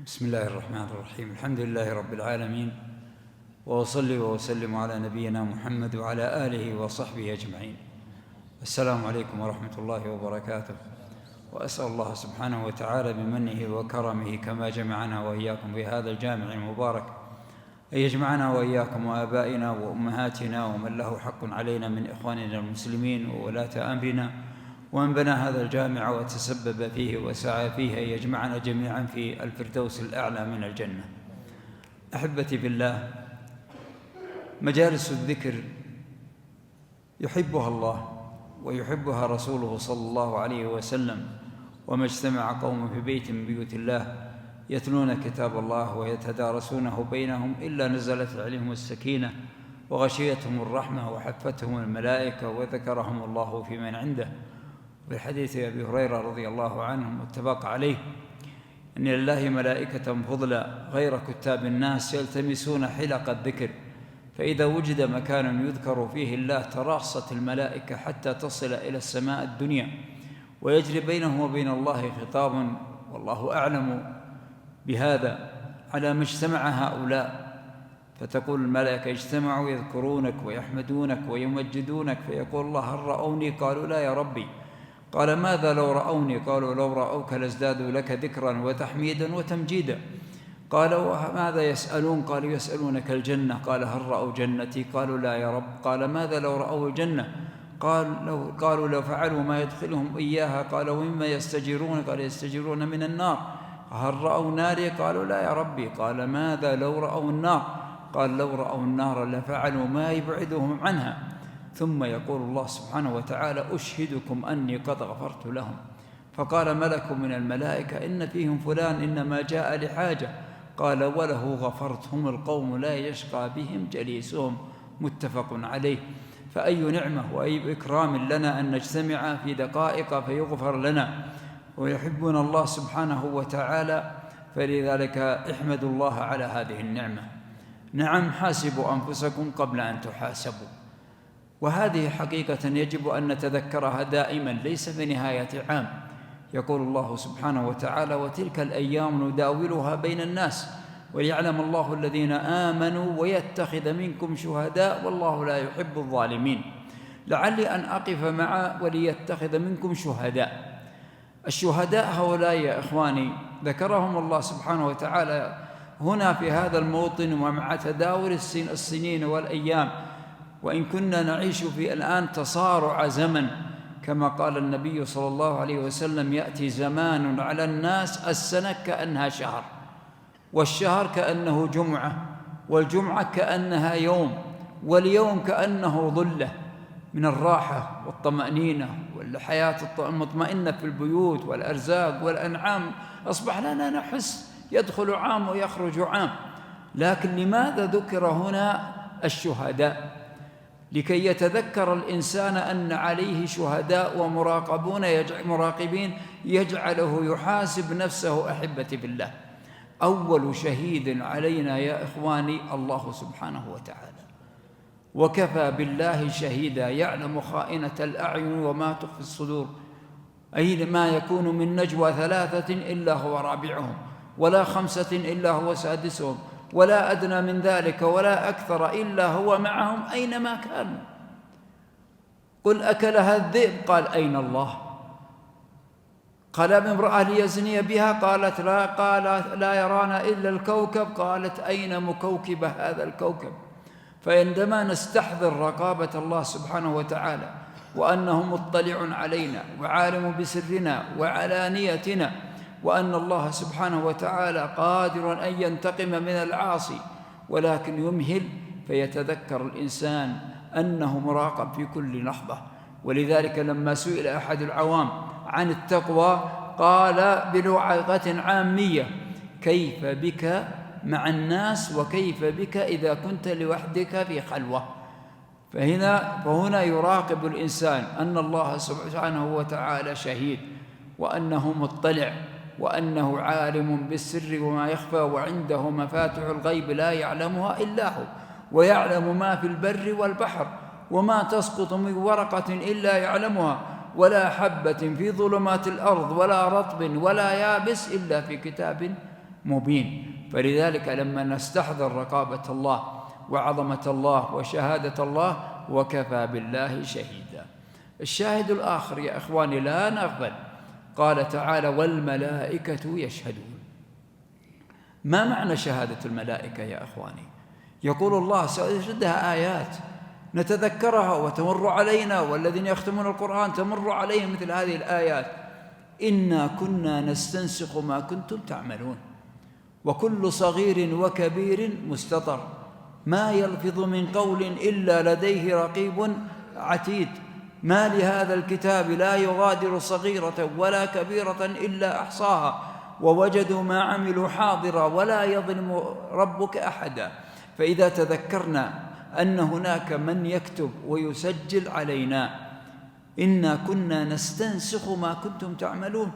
بسم الله الرحمن الرحيم. الحمد لله رب العالمين، وأصلي وأسلم على نبينا محمد وعلى آله وصحبه أجمعين. السلام عليكم ورحمة الله وبركاته. وأسأل الله سبحانه وتعالى بمنه وكرمه كما جمعنا وإياكم في هذا الجامع المبارك أن يجمعنا وإياكم وآبائنا وأمهاتنا ومن له حق علينا من إخواننا المسلمين وولاة أمرنا ومن بنى هذا الجامع وتسبب فيه وسعى فيه أن يجمعنا جميعا في الفردوس الأعلى من الجنة. أحبتي في الله، مجالس الذكر يحبها الله ويحبها رسوله صلى الله عليه وسلم، وما اجتمع قوم في بيت من بيوت الله يتلون كتاب الله ويتدارسونه بينهم إلا نزلت عليهم السكينة وغشيتهم الرحمة وحفتهم الملائكة وذكرهم الله في من عنده. في حديث أبي هريرة رضي الله عنه متفق عليه أن لله ملائكة فضلا غير كتاب الناس يلتمسون حلق الذكر، فإذا وجد مكان يذكر فيه الله تراصت الملائكة حتى تصل إلى السماء الدنيا، ويجري بينه وبين الله خطاب والله أعلم بهذا على ما اجتمع هؤلاء. فتقول الملائكة: اجتمعوا يذكرونك ويحمدونك ويمجدونك، فيقول الله: هل رأوني؟ قالوا: لا يا ربي. قال: ماذا لو رأوني؟ قالوا: لو رأوك لازدادوا لك ذكرا وتحميدا وتمجيدا. قال: وماذا يسألون؟ قالوا: يسألونك الجنة. قال: هل رأوا جنتي؟ قالوا: لا يا رب. قال: ماذا لو رأوا الجنة؟ قالوا: لو فعلوا ما يدخلهم إياها. قال: ومما يستجيرون؟ قال: يستجيرون من النار. هل رأوا ناري؟ قالوا: لا يا ربي. قال: ماذا لو رأوا النار؟ قال: لو رأوا النار لفعلوا ما يبعدهم عنها. ثم يقول الله سبحانه وتعالى: أشهدكم أني قد غفرت لهم. فقال ملك من الملائكة: إن فيهم فلان إنما جاء لحاجة. قال: وله غفرت، هم القوم لا يشقى بهم جليسهم. متفق عليه. فأي نعمة وأي إكرام لنا أن نجتمع في دقائق فيغفر لنا، ويحبنا الله سبحانه وتعالى، فلذلك احمدوا الله على هذه النعمة. نعم، حاسبوا أنفسكم قبل أن تحاسبوا، وهذه حقيقة يجب أن نتذكرها دائما، ليس في نهاية عام. يقول الله سبحانه وتعالى: وتلك الأيام نداولها بين الناس وليعلم الله الذين آمنوا ويتخذ منكم شهداء والله لا يحب الظالمين. لعلي أن أقف مع وليتخذ منكم شهداء. الشهداء هؤلاء يا إخواني ذكرهم الله سبحانه وتعالى هنا في هذا الموطن، ومع تداول السنين والأيام، وإن كنا نعيش في الآن تصارع زمن، كما قال النبي صلى الله عليه وسلم: يأتي زمان على الناس السنة كأنها شهر، والشهر كأنه جمعة، والجمعة كأنها يوم، واليوم كأنه ظلة من الراحة والطمأنينة والحياة المطمئنة في البيوت والأرزاق والأنعام. أصبح لنا نحس يدخل عام ويخرج عام. لكن لماذا ذكر هنا الشهداء؟ لكي يتذكر الإنسان أن عليه شهداء ومراقبين يجعله يحاسب نفسه. أحبتي بالله، أول شهيد علينا يا إخواني الله سبحانه وتعالى، وكفى بالله شهيدا يعلم خائنة الأعين وما تخفي الصدور. أينما يكون من نجوى ثلاثة إلا هو رابعهم، ولا خمسة إلا هو سادسهم، ولا أدنى من ذلك ولا أكثر إلا هو معهم أينما كانوا. قل أكلها الذئب؟ قال: أين الله؟ قال: امرأة ليزني بها؟ قالت: لا. قال: لا يرانا إلا الكوكب. قالت: أين مكوكب هذا الكوكب؟ فعندما نستحضر رقابة الله سبحانه وتعالى، وأنه مطلع علينا وعالم بسرنا وعلانيتنا، وأن الله سبحانه وتعالى قادر أن ينتقم من العاصي ولكن يمهل، فيتذكر الإنسان أنه مراقب في كل لحظة. ولذلك لما سئل أحد العوام عن التقوى قال بلغة عامية: كيف بك مع الناس وكيف بك إذا كنت لوحدك في خلوة. فهنا يراقب الإنسان أن الله سبحانه وتعالى شهيد، وأنه مطلع، وأنه عالم بالسر وما يخفى، وعنده مفاتح الغيب لا يعلمها إلا هو، ويعلم ما في البر والبحر، وما تسقط من ورقة إلا يعلمها، ولا حبة في ظلمات الأرض ولا رطب ولا يابس إلا في كتاب مبين. فلذلك لما نستحضر رقابة الله وعظمة الله وشهادة الله وكفى بالله شهيدا. الشاهد الآخر يا إخواني لا نغفل، قال تعالى والملائكة يشهدون. ما معنى شهادة الملائكة يا إخواني؟ يقول الله سيشهدها آيات نتذكرها وتمر علينا، والذين يختمون القرآن تمر عليهم مثل هذه الآيات: إنا كنا نستنسخ ما كنتم تعملون وكل صغير وكبير مستطر ما يلفظ من قول إلا لديه رقيب عتيد ما لهذا الكتاب لا يغادر صغيرة ولا كبيرة إلا أحصاها ووجدوا ما عملوا حاضرا ولا يظلم ربك أحدا. فإذا تذكرنا أن هناك من يكتب ويسجل علينا، إنا كنا نستنسخ ما كنتم تعملون،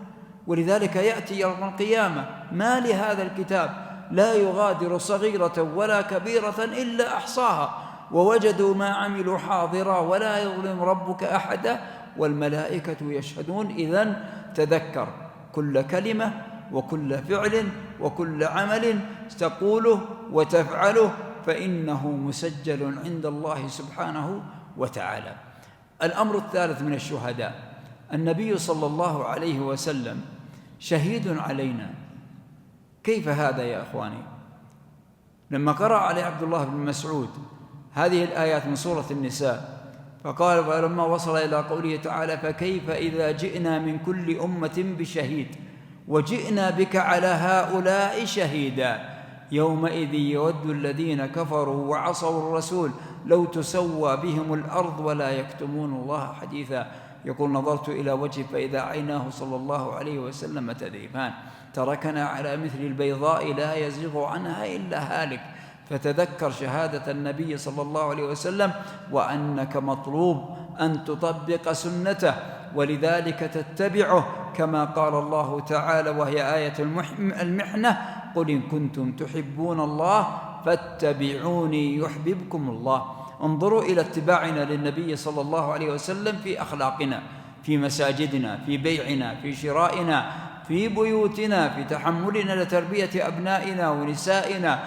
ولذلك يأتي يوم القيامة ما لهذا الكتاب لا يغادر صغيرة ولا كبيرة إلا أحصاها ووجدوا ما عملوا حاضرا ولا يظلم ربك أحدا والملائكة يشهدون. إذن تذكر كل كلمة وكل فعل وكل عمل تقوله وتفعله فإنه مسجل عند الله سبحانه وتعالى. الأمر الثالث من الشهداء النبي صلى الله عليه وسلم شهيد علينا. كيف هذا يا أخواني؟ لما قرأ عليه عبد الله بن مسعود هذه الآيات من سورة النساء فقال ولما وصل إلى قوله تعالى فكيف إذا جئنا من كل أمة بشهيد وجئنا بك على هؤلاء شهيدا يومئذ يود الذين كفروا وعصوا الرسول لو تسوى بهم الأرض ولا يكتمون الله حديثا. يقول نظرت إلى وجهه فإذا عيناه صلى الله عليه وسلم تذرفان تركنا على مثل البيضاء لا يزيغ عنها إلا هالك. فتذكر شهادة النبي صلى الله عليه وسلم وأنك مطلوب أن تطبق سنته ولذلك تتبعه كما قال الله تعالى وهي آية المحنة قل إن كنتم تحبون الله فاتبعوني يحببكم الله. انظروا إلى اتباعنا للنبي صلى الله عليه وسلم في أخلاقنا، في مساجدنا، في بيعنا، في شرائنا، في بيوتنا، في تحملنا لتربية أبنائنا ونسائنا.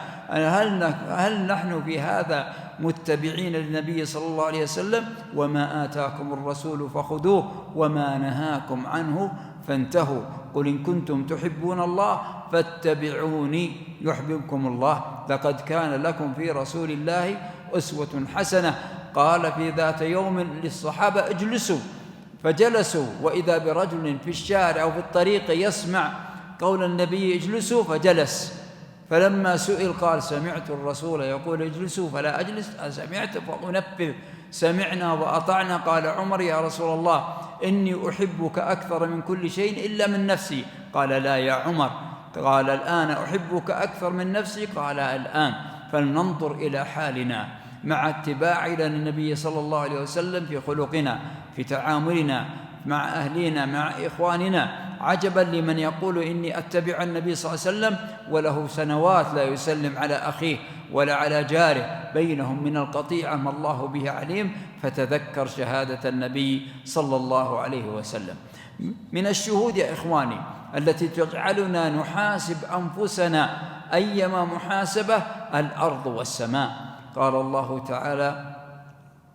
هل نحن في هذا متبعين للنبي صلى الله عليه وسلم؟ وما آتاكم الرسول فخذوه وما نهاكم عنه فانتهوا. قل إن كنتم تحبون الله فاتبعوني يحببكم الله لقد كان لكم في رسول الله أسوة حسنة. قال في ذات يوم للصحابة اجلسوا فجلسوا وإذا برجل في الشارع أو في الطريق يسمع قول النبي اجلسوا فجلس. فلما سئل قال سمعت الرسول يقول اجلسوا فلا أجلس سمعت فأنفذ سمعنا وأطعنا. قال عمر يا رسول الله إني أحبك أكثر من كل شيء إلا من نفسي. قال لا يا عمر. قال الآن أحبك أكثر من نفسي. قال الآن. فلننظر إلى حالنا مع اتباعنا للنبي صلى الله عليه وسلم في خلقنا في تعاملنا مع أهلنا مع إخواننا. عجبا لمن يقول إني أتبع النبي صلى الله عليه وسلم وله سنوات لا يسلم على أخيه ولا على جاره بينهم من القطيعة ما الله به عليم. فتذكر شهادة النبي صلى الله عليه وسلم. من الشهود يا إخواني التي تجعلنا نحاسب أنفسنا أيما محاسبة الأرض والسماء. قال الله تعالى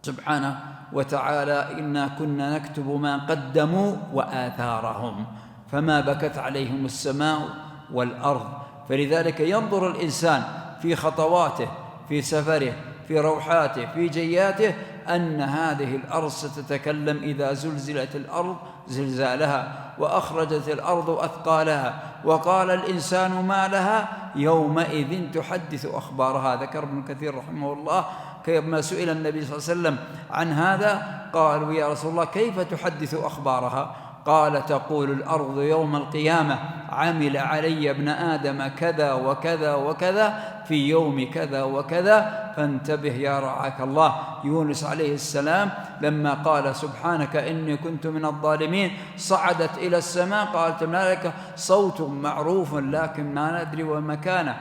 سبحانه وتعالى إنا كنا نكتب ما قدموا وآثارهم فما بكت عليهم السماء والأرض. فلذلك ينظر الإنسان في خطواته في سفره في روحاته في جياته أن هذه الأرض ستتكلم إذا زلزلت الأرض زلزالها وأخرجت الأرض أثقالها وقال الإنسان ما لها يومئذ تحدث أخبارها. ذكر ابن كثير رحمه الله كما سئل النبي صلى الله عليه وسلم عن هذا قالوا يا رسول الله كيف تحدث أخبارها؟ قال تقول الأرض يوم القيامة عمل علي ابن آدم كذا وكذا وكذا في يوم كذا وكذا فانتبه يا رعاك الله. يونس عليه السلام لما قال سبحانك إني كنت من الظالمين صعدت إلى السماء قالت هنالك صوت معروف لكن ما ندري ومكانه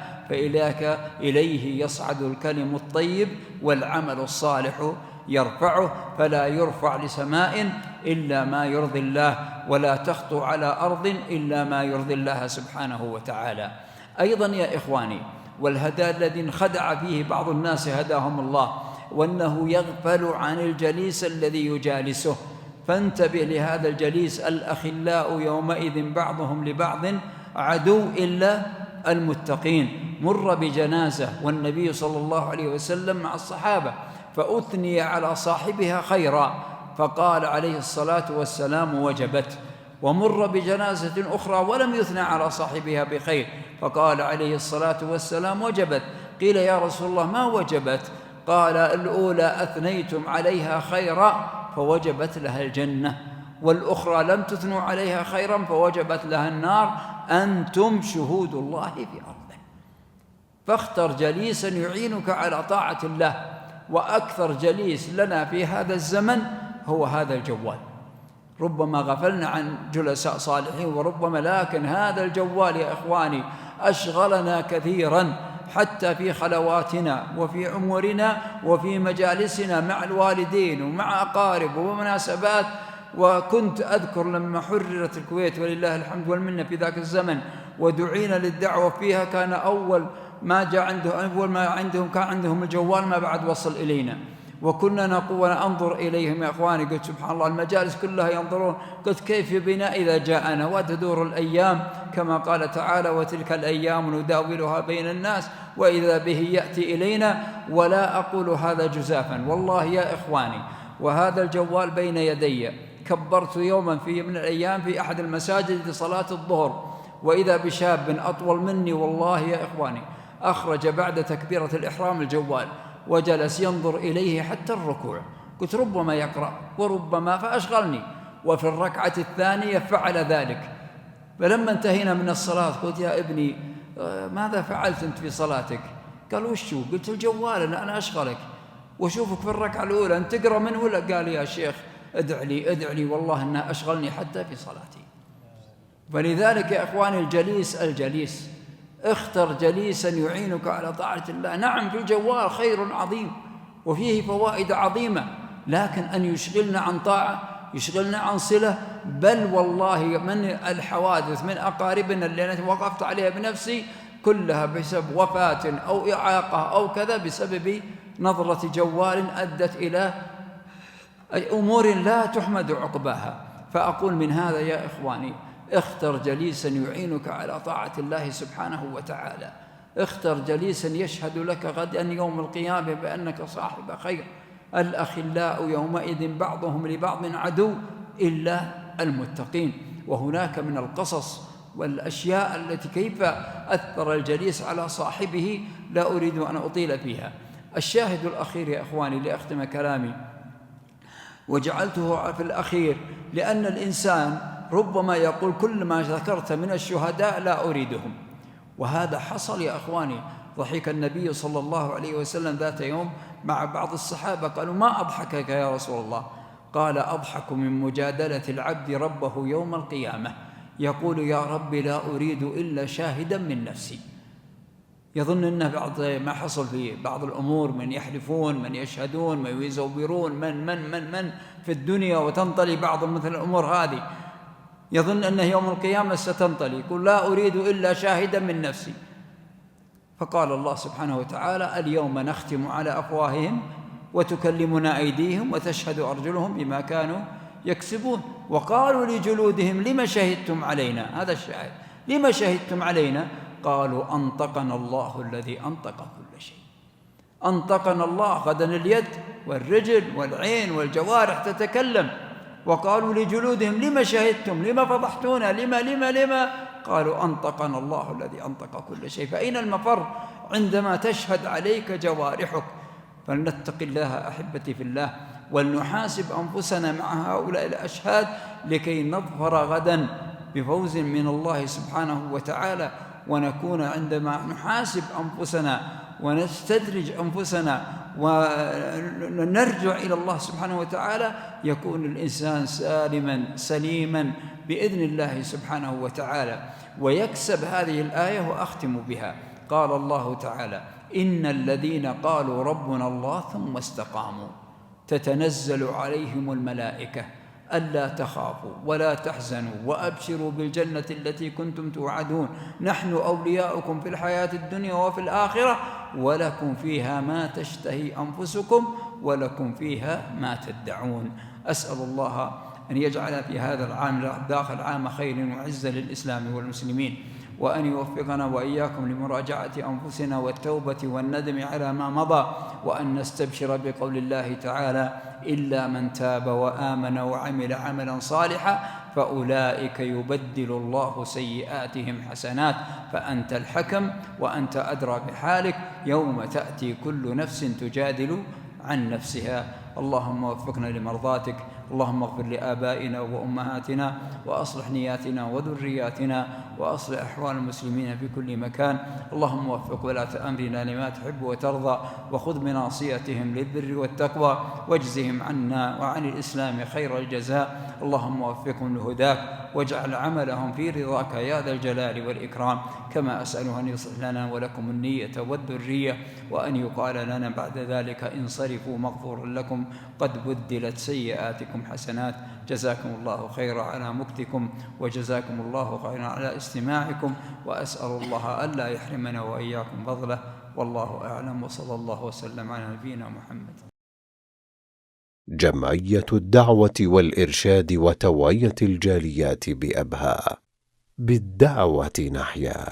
إليه يصعد الكلم الطيب والعمل الصالح يرفعه فلا يرفع لسماء إلا ما يرضي الله ولا تخطو على أرض إلا ما يرضي الله سبحانه وتعالى. أيضا يا إخواني، والهدى الذي انخدع فيه بعض الناس هداهم الله، وأنه يغفل عن الجليس الذي يجالسه. فانتبه لهذا الجليس: الأخلاء يومئذ بعضهم لبعض عدو إلا المتقين. مر بجنازة والنبي صلى الله عليه وسلم مع الصحابة، فأثني على صاحبها خيرا، فقال عليه الصلاة والسلام: وجبت. ومر بجنازة أخرى ولم يثنى على صاحبها بخير، فقال عليه الصلاة والسلام: وجبت. قيل: يا رسول الله ما وجبت؟ قال: الأولى أثنيتم عليها خيرا فوجبت لها الجنة، والأخرى لم تثنوا عليها خيرا فوجبت لها النار، أنتم شهود الله في أرضه. فاختر جليسا يعينك على طاعة الله. وأكثر جليس لنا في هذا الزمن هو هذا الجوال. ربما غفلنا عن جلساء صالحين وربما، لكن هذا الجوال يا إخواني أشغلنا كثيرا، حتى في خلواتنا وفي أمورنا وفي مجالسنا مع الوالدين ومع أقارب ومناسبات. وكنت أذكر لما حررت الكويت ولله الحمد والمنة في ذاك الزمن ودعينا للدعوة فيها، كان أول ما عندهم كان عندهم الجوال، ما بعد وصل إلينا، وكنا نقول وننظر إليهم يا إخواني. قلت سبحان الله، المجالس كلها ينظرون. قلت كيف بنا إذا جاءنا؟ وتدور الأيام كما قال تعالى: وتلك الأيام نداولها بين الناس وإذا به يأتي إلينا. ولا أقول هذا جزافا والله يا إخواني، وهذا الجوال بين يدي. كبرت يوما في من الأيام في أحد المساجد لصلاة الظهر، وإذا بشاب أطول مني والله يا إخواني أخرج بعد تكبيرة الإحرام الجوال وجلس ينظر إليه حتى الركوع. قلت ربما يقرأ وربما، فأشغلني. وفي الركعة الثانية فعل ذلك. فلما انتهينا من الصلاة قلت: يا ابني ماذا فعلت أنت في صلاتك؟ قال: وشو؟ قلت: الجوال، أنا أشغلك وشوفك في الركعة الأولى أنت تقرأ منه ولا؟ قال: يا شيخ ادع لي والله أنه أشغلني حتى في صلاتي. فلذلك يا إخواني الجليس اختر جليسا يعينك على طاعة الله. نعم في الجوال خير عظيم وفيه فوائد عظيمة، لكن أن يشغلنا عن طاعة، يشغلنا عن صلة. بل والله من الحوادث من أقاربنا اللي أنا وقفت عليها بنفسي كلها بسبب وفاة أو إعاقة أو كذا، بسبب نظرة جوال أدت إلى أمور لا تحمد عقباها. فأقول من هذا يا إخواني: اختر جليسا يعينك على طاعة الله سبحانه وتعالى. اختر جليسا يشهد لك غدا يوم القيامة بأنك صاحب خير. الأخلاء يومئذ بعضهم لبعض عدو إلا المتقين. وهناك من القصص والأشياء التي كيف أثر الجليس على صاحبه لا أريد أن أطيل فيها. الشاهد الأخير يا إخواني لأختم كلامي، وجعلته في الأخير لأن الإنسان ربما يقول: كل ما ذكرت من الشهداء لا أريدهم. وهذا حصل يا أخواني. ضحك النبي صلى الله عليه وسلم ذات يوم مع بعض الصحابة، قالوا: ما أضحكك يا رسول الله؟ قال: أضحك من مجادلة العبد ربه يوم القيامة، يقول: يا رب لا أريد إلا شاهدا من نفسي. يظن أنه بعض ما حصل في بعض الأمور، من يحلفون، من يشهدون، من يزورون، من في الدنيا، وتنطلي بعض مثل الأمور هذه، يظن أنه يوم القيامة ستنطلي، يقول: لا أريد إلا شاهدا من نفسي. فقال الله سبحانه وتعالى: اليوم نختم على أفواههم وتكلمنا أيديهم وتشهد أرجلهم بما كانوا يكسبون. وقالوا لجلودهم: لما شهدتم علينا؟ هذا الشاهد، لما شهدتم علينا؟ قالوا: أنطقنا الله الذي أنطق كل شيء. أنطقنا الله. غدا اليد والرجل والعين والجوارح تتكلم. وقالوا لجلودهم: لما شهدتم؟ لما فضحتونا؟ لما؟ قالوا: أنطقنا الله الذي أنطق كل شيء. فأين المفر عندما تشهد عليك جوارحك؟ فلنتق الله أحبتي في الله، ولنحاسب أنفسنا مع هؤلاء الأشهاد لكي نظفر غدا بفوز من الله سبحانه وتعالى، ونكون عندما نحاسب أنفسنا ونستدرج أنفسنا ونرجع إلى الله سبحانه وتعالى يكون الإنسان سليما بإذن الله سبحانه وتعالى. ويكسب هذه الآية وأختم بها. قال الله تعالى: إن الذين قالوا ربنا الله ثم استقاموا تتنزل عليهم الملائكة ألا تخافوا ولا تحزنوا وأبشروا بالجنة التي كنتم توعدون نحن أولياؤكم في الحياة الدنيا وفي الآخرة ولكم فيها ما تشتهي أنفسكم ولكم فيها ما تدعون. أسأل الله أن يجعل في هذا العام داخل عام خير وعزة للإسلام والمسلمين، وأن يوفقنا وإياكم لمراجعة أنفسنا والتوبة والندم على ما مضى، وأن نستبشر بقول الله تعالى: إلا من تاب وآمن وعمل عملا صالحا فأولئك يبدل الله سيئاتهم حسنات، فأنت الحكم وأنت أدرى بحالك يوم تأتي كل نفس تجادل عن نفسها. اللهم وفقنا لمرضاتك، اللهم اغفر لآبائنا وأمهاتنا وأصلح نياتنا وذرياتنا وأصلح أحوال المسلمين في كل مكان. اللهم وفق ولاة أمرنا لما تحب وترضى، وخذ بناصيتهم للبر والتقوى، واجزهم عنا وعن الإسلام خير الجزاء. اللهم وفقهم لهداك واجعل عملهم في رضاك يا ذا الجلال والإكرام. كما أسأله أن يصلح لنا ولكم النية والذرية، وأن يقال لنا بعد ذلك: انصرفوا مغفور لكم قد بدلت سيئاتكم حسنات. جزاكم الله خيرا على مكتكم، وجزاكم الله خيرا على استماعكم، وأسأل الله ألا يحرمنا وإياكم فضله. والله أعلم، وصلى الله وسلم على نبينا محمد. جمعية الدعوة والإرشاد وتوعية الجاليات بأبها، بالدعوة نحيا.